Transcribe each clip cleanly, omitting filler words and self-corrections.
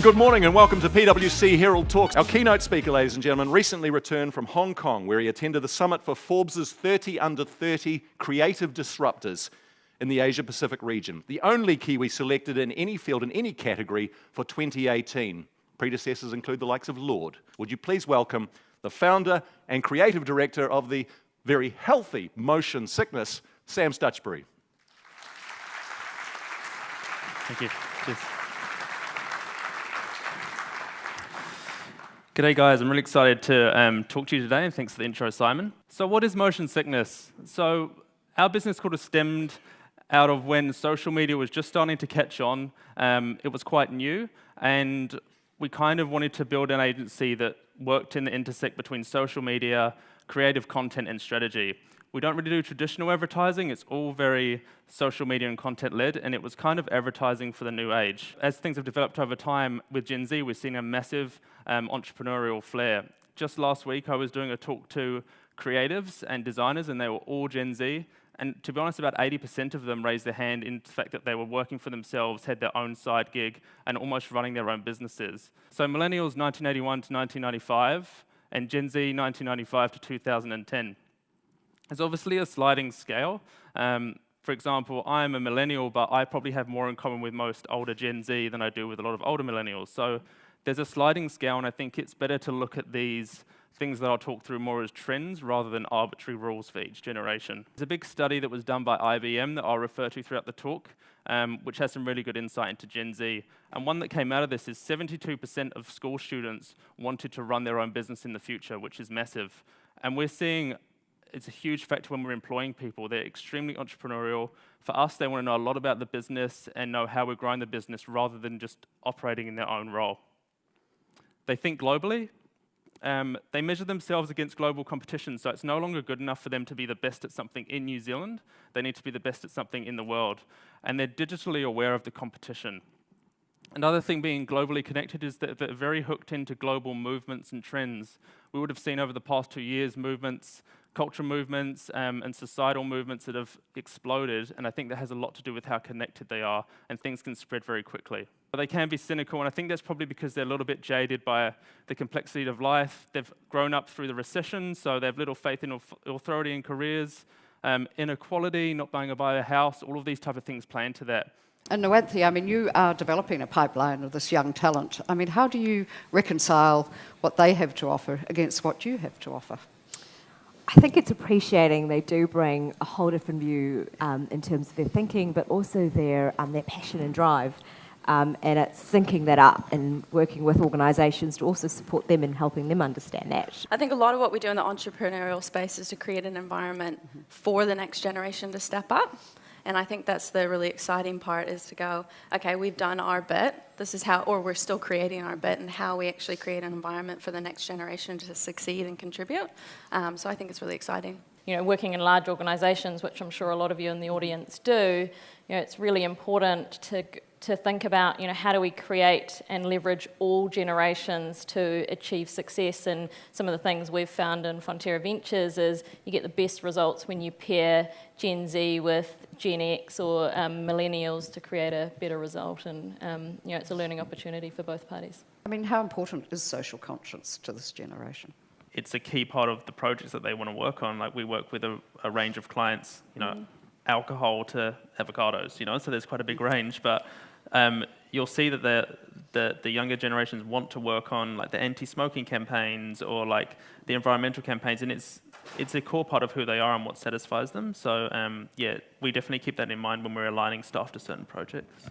Good morning and welcome to PWC Herald Talks. Our keynote speaker, ladies and gentlemen, recently returned from Hong Kong, where he attended the summit for Forbes' 30 Under 30 Creative Disruptors in the Asia-Pacific region, the only Kiwi selected in any field, in any category for 2018. Predecessors include the likes of Lord. Would you please welcome the founder and creative director of the very healthy Motion Sickness, Sam Stutchbury. Thank you. Cheers. G'day guys, I'm really excited to talk to you today, and thanks for the intro, Simon. So what is motion sickness? So our business sort of stemmed out of when social media was just starting to catch on. It was quite new, and we kind of wanted to build an agency that worked in the intersect between social media, creative content, and strategy. We don't really do traditional advertising, it's all very social media and content led, and it was kind of advertising for the new age. As things have developed over time with Gen Z, we've seen a massive entrepreneurial flair. Just last week, I was doing a talk to creatives and designers, and they were all Gen Z. And to be honest, about 80% of them raised their hand in the fact that they were working for themselves, had their own side gig, and almost running their own businesses. So Millennials 1981 to 1995, and Gen Z 1995 to 2010. It's obviously a sliding scale. For example, I'm a millennial, but I probably have more in common with most older Gen Z than I do with a lot of older millennials. So there's a sliding scale, and I think it's better to look at these things that I'll talk through more as trends rather than arbitrary rules for each generation. There's a big study that was done by IBM that I'll refer to throughout the talk, which has some really good insight into Gen Z. And one that came out of this is 72% of school students wanted to run their own business in the future, which is massive. And we're seeing it's a huge factor when we're employing people. They're extremely entrepreneurial. For us, they want to know a lot about the business and know how we're growing the business rather than just operating in their own role. They think globally. They measure themselves against global competition, so it's no longer good enough for them to be the best at something in New Zealand. They need to be the best at something in the world. And they're digitally aware of the competition. Another thing being globally connected is that they're very hooked into global movements and trends. We would have seen over the past 2 years movements, culture movements, and societal movements that have exploded, and I think that has a lot to do with how connected they are, and things can spread very quickly. But they can be cynical, and I think that's probably because they're a little bit jaded by the complexity of life. They've grown up through the recession, so they have little faith in authority in careers, inequality, not buying a house, all of these type of things play into that. And Nuwanthie, I mean, you are developing a pipeline of this young talent. I mean, how do you reconcile what they have to offer against what you have to offer? I think it's appreciating they do bring a whole different view in terms of their thinking, but also their passion and drive. And it's syncing that up and working with organisations to also support them and helping them understand that. I think a lot of what we do in the entrepreneurial space is to create an environment for the next generation to step up. And I think that's the really exciting part, is to go, okay, we've done our bit, this is how, or we're still creating our bit, and how we actually create an environment for the next generation to succeed and contribute. So I think it's really exciting. You know, working in large organisations, which I'm sure a lot of you in the audience do, you know, it's really important to think about, you know, how do we create and leverage all generations to achieve success. And some of the things we've found in Frontier Ventures is you get the best results when you pair Gen Z with Gen X or Millennials to create a better result. And you know, it's a learning opportunity for both parties. I mean, how important is social conscience to this generation? It's a key part of the projects that they want to work on. Like, we work with a range of clients, you know, alcohol to avocados, you know, so there's quite a big range. But you'll see that the younger generations want to work on like the anti-smoking campaigns or like the environmental campaigns, and it's a core part of who they are and what satisfies them. So yeah, we definitely keep that in mind when we're aligning staff to certain projects.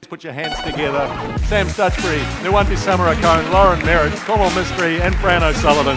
Put your hands together. Sam Stutchbury, Nuwanthie Samarakone, Lauren Merritt, Cornwall Mystery, and Fran O'Sullivan.